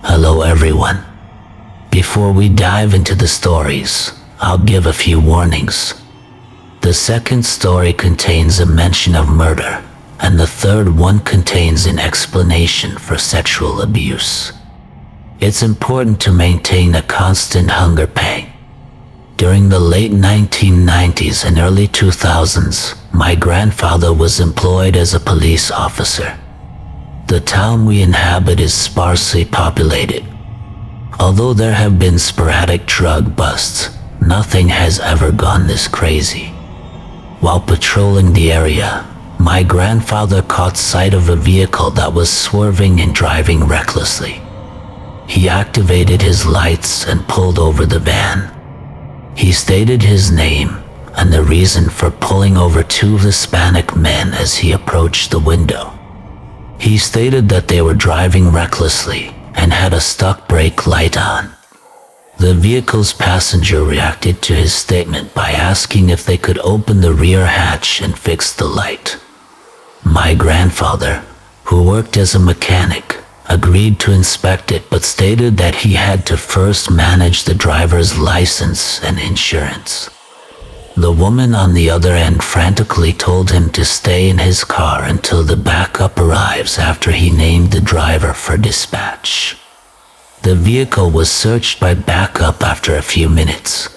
Hello everyone. Before we dive into the stories, I'll give a few warnings. The second story contains a mention of murder, and the third one contains an explanation for sexual abuse. It's important to maintain a constant hunger pang. During the late 1990s and early 2000s, my grandfather was employed as a police officer. The town we inhabit is sparsely populated. Although there have been sporadic drug busts, nothing has ever gone this crazy. While patrolling the area, my grandfather caught sight of a vehicle that was swerving and driving recklessly. He activated his lights and pulled over the van. He stated his name and the reason for pulling over two Hispanic men as he approached the window. He stated that they were driving recklessly and had a stuck brake light on. The vehicle's passenger reacted to his statement by asking if they could open the rear hatch and fix the light. My grandfather, who worked as a mechanic, agreed to inspect it but stated that he had to first manage the driver's license and insurance. The woman on the other end frantically told him to stay in his car until the backup arrives after he named the driver for dispatch. The vehicle was searched by backup after a few minutes.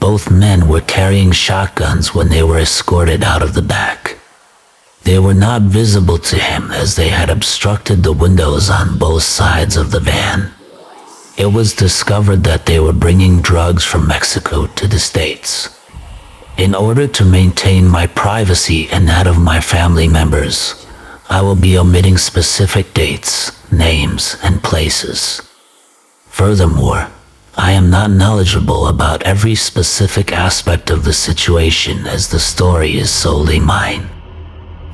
Both men were carrying shotguns when they were escorted out of the back. They were not visible to him as they had obstructed the windows on both sides of the van. It was discovered that they were bringing drugs from Mexico to the States. In order to maintain my privacy and that of my family members, I will be omitting specific dates, names, and places. Furthermore, I am not knowledgeable about every specific aspect of the situation as the story is solely mine.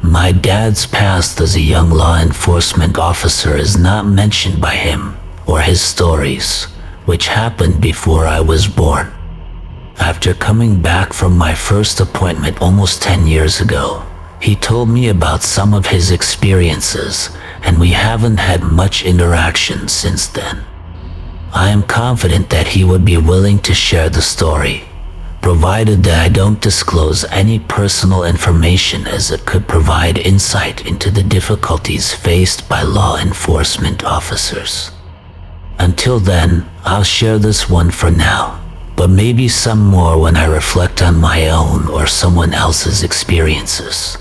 My dad's past as a young law enforcement officer is not mentioned by him or his stories, which happened before I was born. After coming back from my first appointment almost 10 years ago, he told me about some of his experiences, and we haven't had much interaction since then. I am confident that he would be willing to share the story, provided that I don't disclose any personal information as it could provide insight into the difficulties faced by law enforcement officers. Until then, I'll share this one for now, but maybe some more when I reflect on my own or someone else's experiences.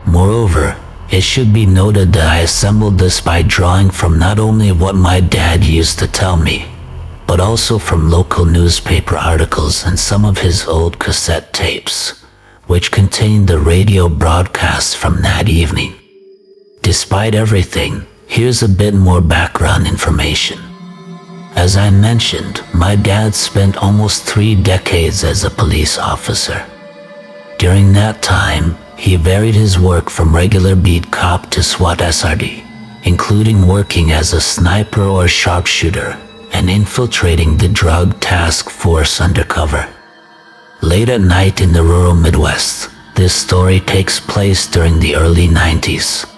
Moreover, it should be noted that I assembled this by drawing from not only what my dad used to tell me, but also from local newspaper articles and some of his old cassette tapes, which contained the radio broadcasts from that evening. Despite everything, here's a bit more background information. As I mentioned, my dad spent almost 3 decades as a police officer. During that time, he varied his work from regular beat cop to SWAT SRD, including working as a sniper or sharpshooter and infiltrating the drug task force undercover. Late at night in the rural Midwest, this story takes place during the early 90s.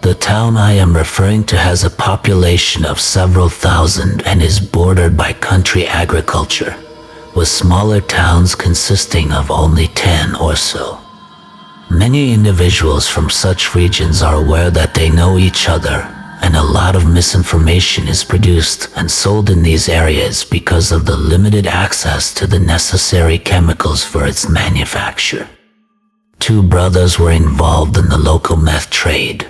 The town I am referring to has a population of several thousand and is bordered by country agriculture, with smaller towns consisting of only 10 or so. Many individuals from such regions are aware that they know each other, and a lot of misinformation is produced and sold in these areas because of the limited access to the necessary chemicals for its manufacture. 2 brothers were involved in the local meth trade,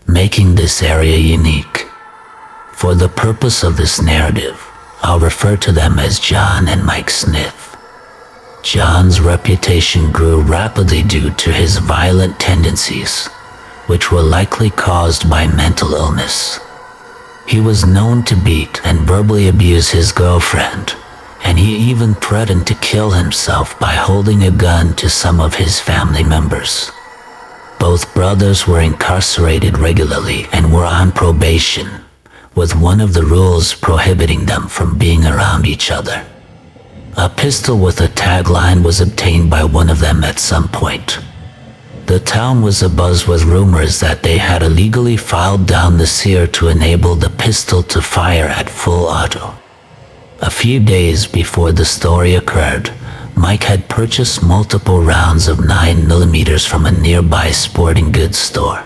making this area unique. For the purpose of this narrative, I'll refer to them as John and Mike Smith. John's reputation grew rapidly due to his violent tendencies, which were likely caused by mental illness. He was known to beat and verbally abuse his girlfriend, and he even threatened to kill himself by holding a gun to some of his family members. Both brothers were incarcerated regularly and were on probation, with one of the rules prohibiting them from being around each other. A pistol with a tagline was obtained by one of them at some point. The town was abuzz with rumors that they had illegally filed down the sewer to enable the pistol to fire at full auto. A few days before the story occurred, Mike had purchased multiple rounds of 9mm from a nearby sporting goods store.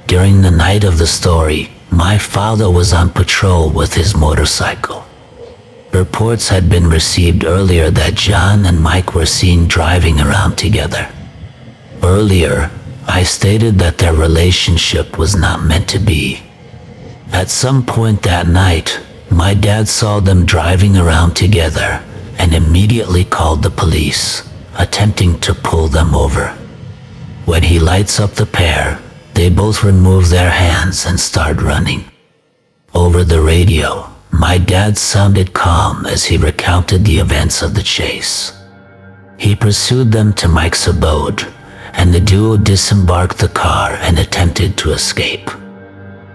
During the night of the story, my father was on patrol with his motorcycle. Reports had been received earlier that John and Mike were seen driving around together. Earlier, I stated that their relationship was not meant to be. At some point that night, my dad saw them driving around together and immediately called the police, attempting to pull them over. When he lights up the pair, they both remove their hands and start running. Over the radio, my dad sounded calm as he recounted the events of the chase. He pursued them to Mike's abode, and the duo disembarked the car and attempted to escape.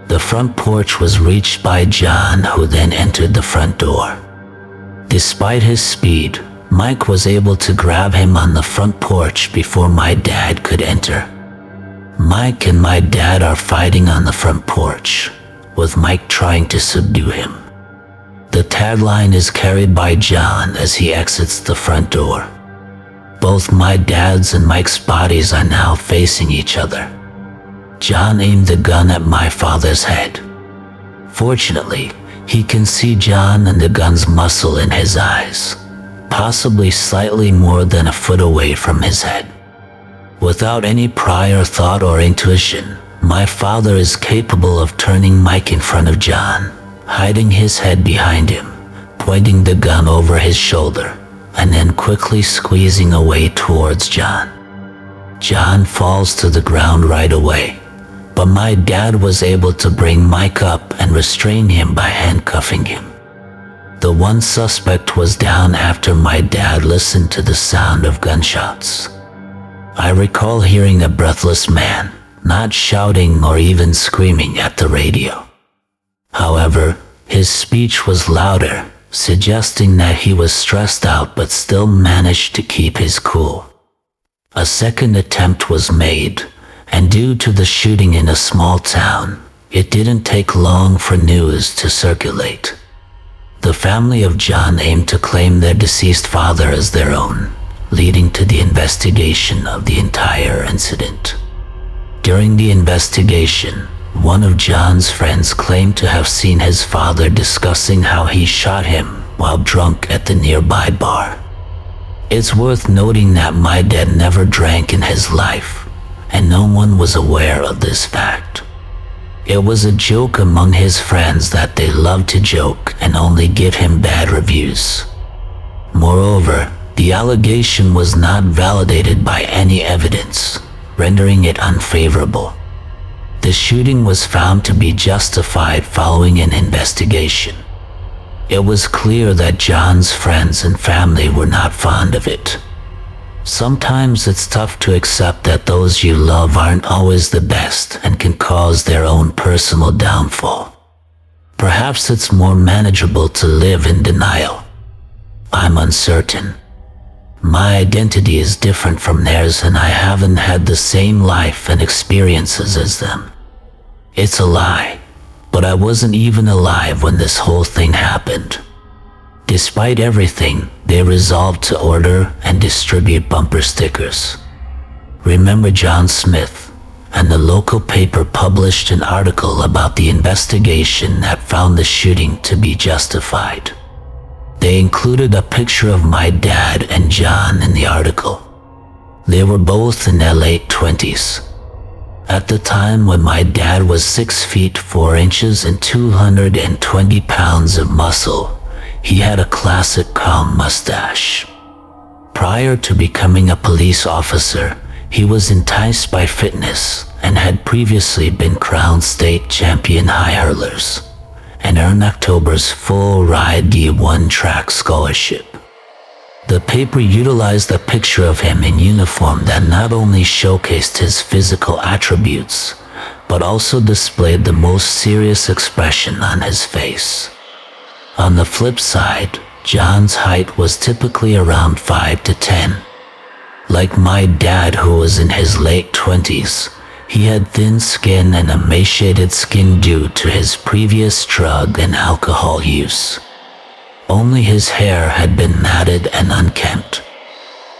The front porch was reached by John, who then entered the front door. Despite his speed, Mike was able to grab him on the front porch before my dad could enter. Mike and my dad are fighting on the front porch, with Mike trying to subdue him. The tagline is carried by John as he exits the front door. Both my dad's and Mike's bodies are now facing each other. John aimed the gun at my father's head. Fortunately, he can see John and the gun's muzzle in his eyes, possibly slightly more than a foot away from his head. Without any prior thought or intuition, my father is capable of turning Mike in front of John, hiding his head behind him, pointing the gun over his shoulder, and then quickly squeezing away towards John. John falls to the ground right away, but my dad was able to bring Mike up and restrain him by handcuffing him. The one suspect was down after my dad listened to the sound of gunshots. I recall hearing a breathless man, not shouting or even screaming at the radio. However, his speech was louder, suggesting that he was stressed out but still managed to keep his cool. A second attempt was made, and due to the shooting in a small town, it didn't take long for news to circulate. The family of John aimed to claim their deceased father as their own, leading to the investigation of the entire incident. During the investigation, one of John's friends claimed to have seen his father discussing how he shot him while drunk at the nearby bar. It's worth noting that my dad never drank in his life, and no one was aware of this fact. It was a joke among his friends that they loved to joke and only give him bad reviews. Moreover, the allegation was not validated by any evidence, rendering it unfavorable. The shooting was found to be justified following an investigation. It was clear that John's friends and family were not fond of it. Sometimes it's tough to accept that those you love aren't always the best and can cause their own personal downfall. Perhaps it's more manageable to live in denial. I'm uncertain. My identity is different from theirs and I haven't had the same life and experiences as them. It's a lie, but I wasn't even alive when this whole thing happened. Despite everything, they resolved to order and distribute bumper stickers. Remember John Smith, and the local paper published an article about the investigation that found the shooting to be justified. They included a picture of my dad and John in the article. They were both in their late 20s. At the time when my dad was 6 feet 4 inches and 220 pounds of muscle, he had a classic calm mustache. Prior to becoming a police officer, he was enticed by fitness and had previously been crowned state champion high hurlers and earned October's full ride D1 track scholarship. The paper utilized a picture of him in uniform that not only showcased his physical attributes, but also displayed the most serious expression on his face. On the flip side, John's height was typically around 5 to 10. Like my dad, who was in his late 20s, he had thin skin and emaciated skin due to his previous drug and alcohol use. Only his hair had been matted and unkempt.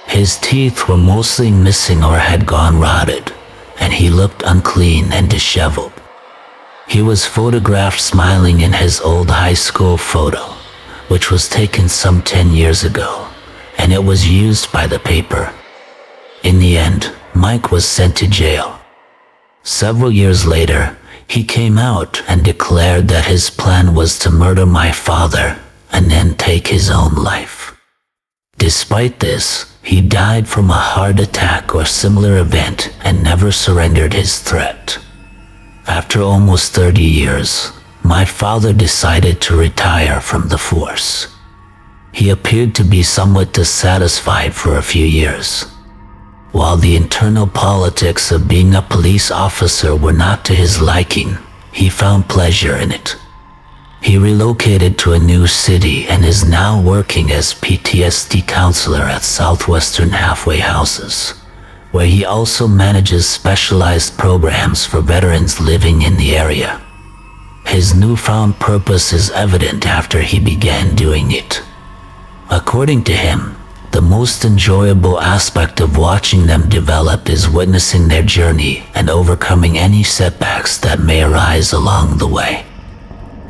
His teeth were mostly missing or had gone rotted, and he looked unclean and disheveled. He was photographed smiling in his old high school photo, which was taken some 10 years ago, and it was used by the paper. In the end, Mike was sent to jail. Several years later, he came out and declared that his plan was to murder my father and then take his own life. Despite this, he died from a heart attack or similar event and never surrendered his threat. After almost 30 years, my father decided to retire from the force. He appeared to be somewhat dissatisfied for a few years. While the internal politics of being a police officer were not to his liking, he found pleasure in it. He relocated to a new city and is now working as PTSD counselor at Southwestern Halfway Houses, where he also manages specialized programs for veterans living in the area. His newfound purpose is evident after he began doing it. According to him, the most enjoyable aspect of watching them develop is witnessing their journey and overcoming any setbacks that may arise along the way.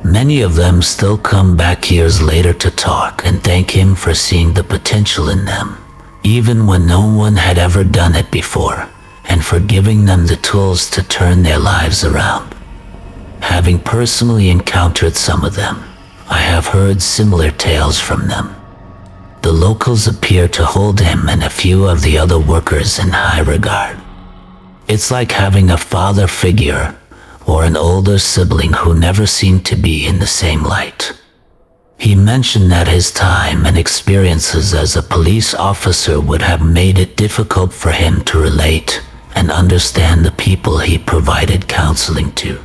Many of them still come back years later to talk and thank him for seeing the potential in them, even when no one had ever done it before, and for giving them the tools to turn their lives around. Having personally encountered some of them, I have heard similar tales from them. The locals appear to hold him and a few of the other workers in high regard. It's like having a father figure or an older sibling who never seemed to be in the same light. He mentioned that his time and experiences as a police officer would have made it difficult for him to relate and understand the people he provided counseling to.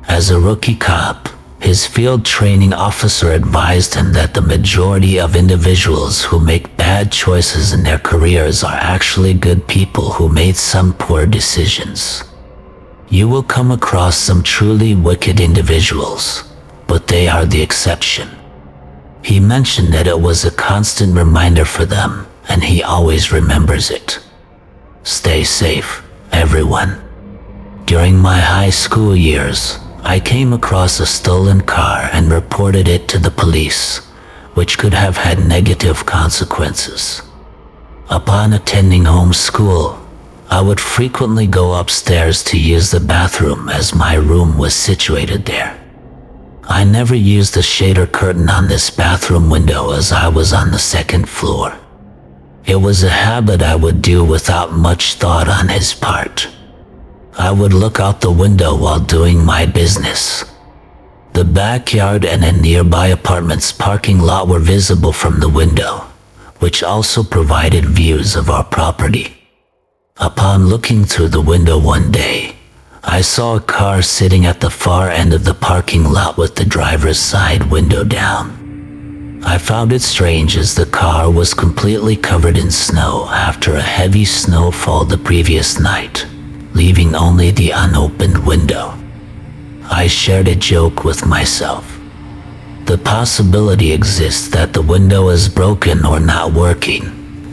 As a rookie cop, his field training officer advised him that the majority of individuals who make bad choices in their careers are actually good people who made some poor decisions. You will come across some truly wicked individuals, but they are the exception. He mentioned that it was a constant reminder for them, and he always remembers it. Stay safe, everyone. During my high school years, I came across a stolen car and reported it to the police, which could have had negative consequences. Upon attending home school, I would frequently go upstairs to use the bathroom as my room was situated there. I never used a shader curtain on this bathroom window as I was on the second floor. It was a habit I would do without much thought on his part. I would look out the window while doing my business. The backyard and a nearby apartment's parking lot were visible from the window, which also provided views of our property. Upon looking through the window one day, I saw a car sitting at the far end of the parking lot with the driver's side window down. I found it strange as the car was completely covered in snow after a heavy snowfall the previous night, leaving only the unopened window. I shared a joke with myself. The possibility exists that the window is broken or not working,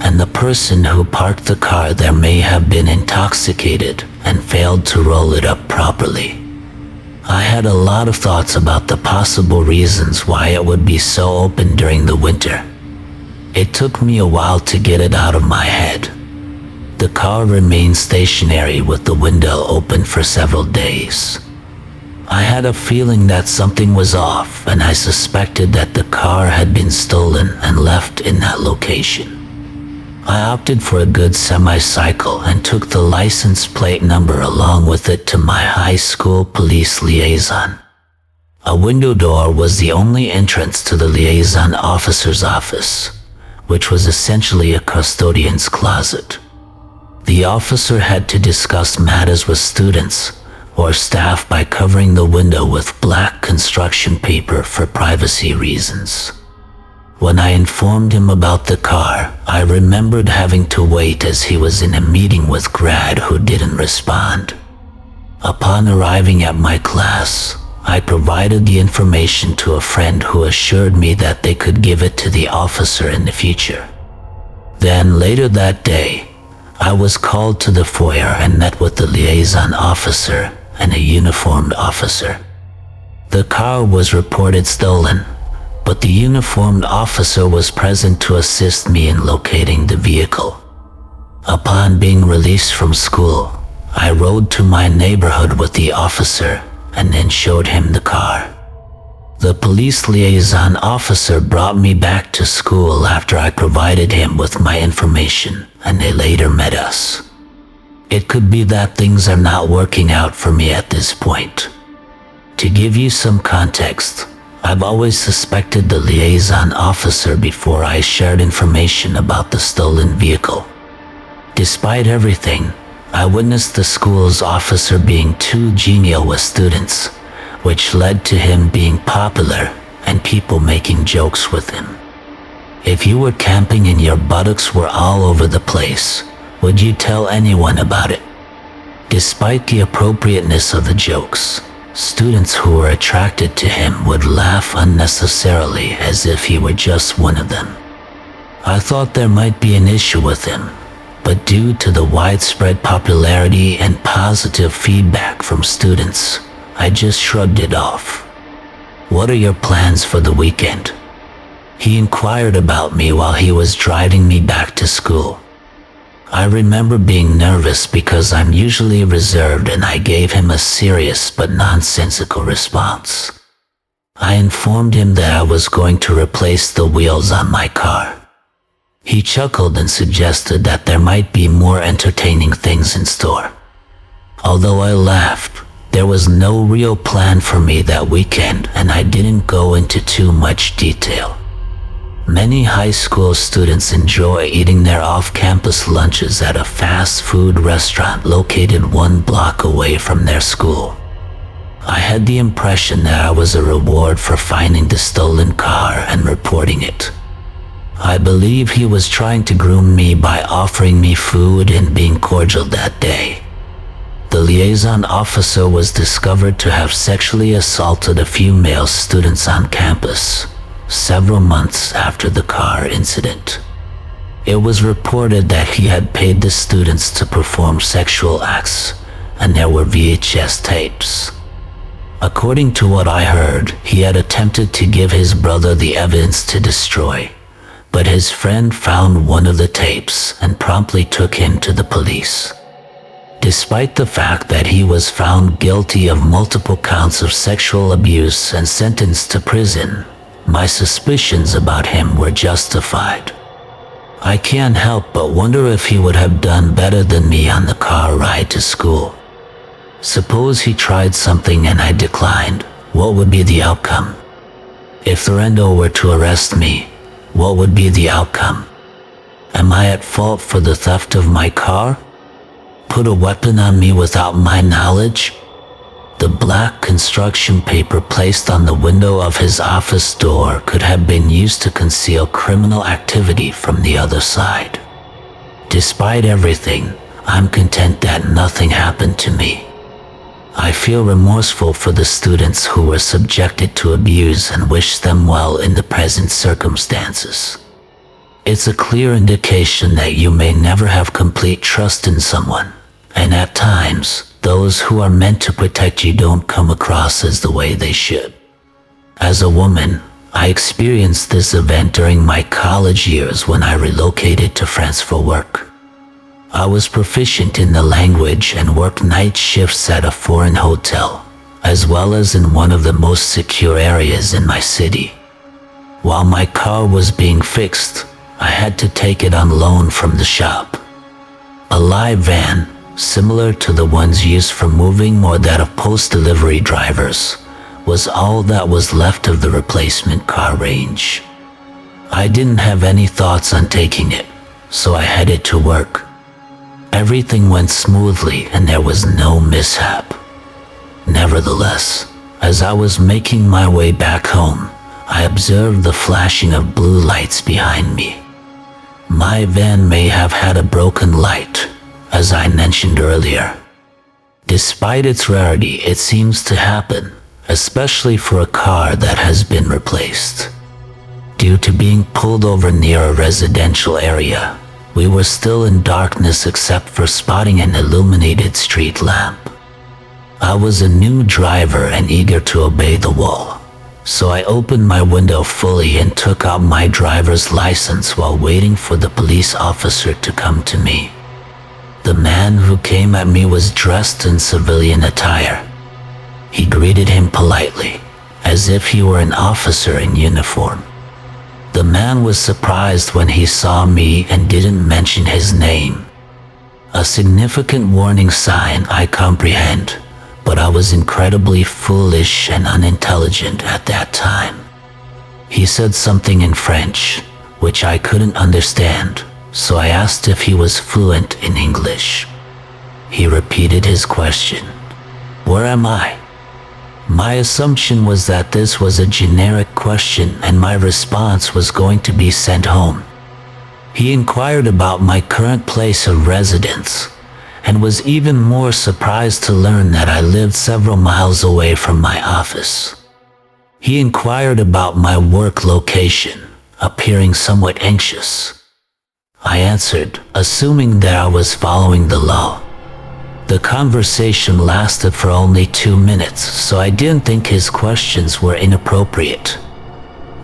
and the person who parked the car there may have been intoxicated and failed to roll it up properly. I had a lot of thoughts about the possible reasons why it would be so open during the winter. It took me a while to get it out of my head. The car remained stationary with the window open for several days. I had a feeling that something was off, and I suspected that the car had been stolen and left in that location. I opted for a good semi-cycle and took the license plate number along with it to my high school police liaison. A window door was the only entrance to the liaison officer's office, which was essentially a custodian's closet. The officer had to discuss matters with students or staff by covering the window with black construction paper for privacy reasons. When I informed him about the car, I remembered having to wait as he was in a meeting with Grad who didn't respond. Upon arriving at my class, I provided the information to a friend who assured me that they could give it to the officer in the future. Then later that day, I was called to the foyer and met with the liaison officer and a uniformed officer. The car was reported stolen, but the uniformed officer was present to assist me in locating the vehicle. Upon being released from school, I rode to my neighborhood with the officer and then showed him the car. The police liaison officer brought me back to school after I provided him with my information, and they later met us. It could be that things are not working out for me at this point. To give you some context, I've always suspected the liaison officer before I shared information about the stolen vehicle. Despite everything, I witnessed the school's officer being too genial with students, which led to him being popular and people making jokes with him. If you were camping and your buttocks were all over the place, would you tell anyone about it? Despite the appropriateness of the jokes, students who were attracted to him would laugh unnecessarily as if he were just one of them. I thought there might be an issue with him, but due to the widespread popularity and positive feedback from students, I just shrugged it off. "What are your plans for the weekend?" He inquired about me while he was driving me back to school. I remember being nervous because I'm usually reserved, and I gave him a serious but nonsensical response. I informed him that I was going to replace the wheels on my car. He chuckled and suggested that there might be more entertaining things in store. Although I laughed, there was no real plan for me that weekend, and I didn't go into too much detail. Many high school students enjoy eating their off-campus lunches at a fast food restaurant located 1 block away from their school. I had the impression that I was a reward for finding the stolen car and reporting it. I believe he was trying to groom me by offering me food and being cordial that day. The liaison officer was discovered to have sexually assaulted a few male students on campus several months after the car incident. It was reported that he had paid the students to perform sexual acts, and there were VHS tapes. According to what I heard, he had attempted to give his brother the evidence to destroy, but his friend found one of the tapes and promptly took him to the police. Despite the fact that he was found guilty of multiple counts of sexual abuse and sentenced to prison, my suspicions about him were justified. I can't help but wonder if he would have done better than me on the car ride to school. Suppose he tried something and I declined, what would be the outcome? If Thorendo were to arrest me, what would be the outcome? Am I at fault for the theft of my car? Put a weapon on me without my knowledge? The black construction paper placed on the window of his office door could have been used to conceal criminal activity from the other side. Despite everything, I'm content that nothing happened to me. I feel remorseful for the students who were subjected to abuse and wish them well in the present circumstances. It's a clear indication that you may never have complete trust in someone, and at times, those who are meant to protect you don't come across as the way they should. As a woman, I experienced this event during my college years when I relocated to France for work. I was proficient in the language and worked night shifts at a foreign hotel, as well as in one of the most secure areas in my city. While my car was being fixed, I had to take it on loan from the shop. A live van, similar to the ones used for moving or that of post-delivery drivers, was all that was left of the replacement car range. I didn't have any thoughts on taking it, so I headed to work. Everything went smoothly and there was no mishap. Nevertheless, as I was making my way back home, I observed the flashing of blue lights behind me. My van may have had a broken light, as I mentioned earlier. Despite its rarity, it seems to happen, especially for a car that has been replaced. Due to being pulled over near a residential area, we were still in darkness except for spotting an illuminated street lamp. I was a new driver and eager to obey the law, so I opened my window fully and took out my driver's license while waiting for the police officer to come to me. The man who came at me was dressed in civilian attire. He greeted him politely, as if he were an officer in uniform. The man was surprised when he saw me and didn't mention his name. A significant warning sign, I comprehend, but I was incredibly foolish and unintelligent at that time. He said something in French, which I couldn't understand, so I asked if he was fluent in English. He repeated his question. "Where am I?" My assumption was that this was a generic question and my response was going to be sent home. He inquired about my current place of residence and was even more surprised to learn that I lived several miles away from my office. He inquired about my work location, appearing somewhat anxious. I answered, assuming that I was following the law. The conversation lasted for only 2 minutes, so I didn't think his questions were inappropriate.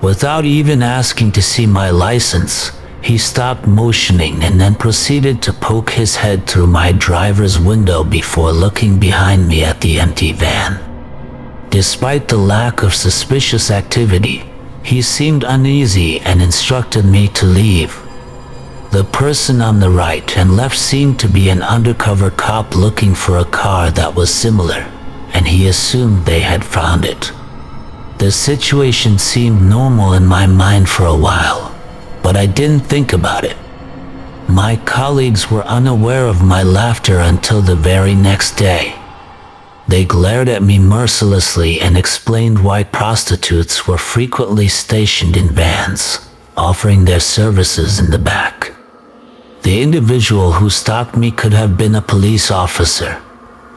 Without even asking to see my license, he stopped motioning and then proceeded to poke his head through my driver's window before looking behind me at the empty van. Despite the lack of suspicious activity, he seemed uneasy and instructed me to leave. The person on the right and left seemed to be an undercover cop looking for a car that was similar, and he assumed they had found it. The situation seemed normal in my mind for a while, but I didn't think about it. My colleagues were unaware of my laughter until the very next day. They glared at me mercilessly and explained why prostitutes were frequently stationed in vans, offering their services in the back. The individual who stopped me could have been a police officer,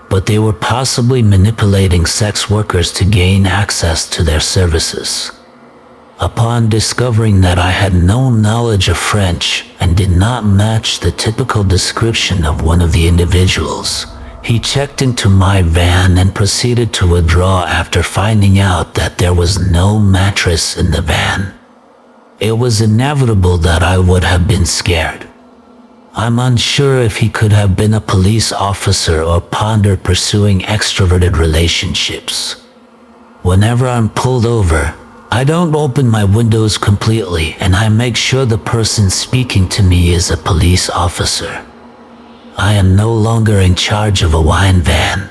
but they were possibly manipulating sex workers to gain access to their services. Upon discovering that I had no knowledge of French and did not match the typical description of one of the individuals, he checked into my van and proceeded to withdraw after finding out that there was no mattress in the van. It was inevitable that I would have been scared. I'm unsure if he could have been a police officer or pondered pursuing extroverted relationships. Whenever I'm pulled over, I don't open my windows completely and I make sure the person speaking to me is a police officer. I am no longer in charge of a wine van,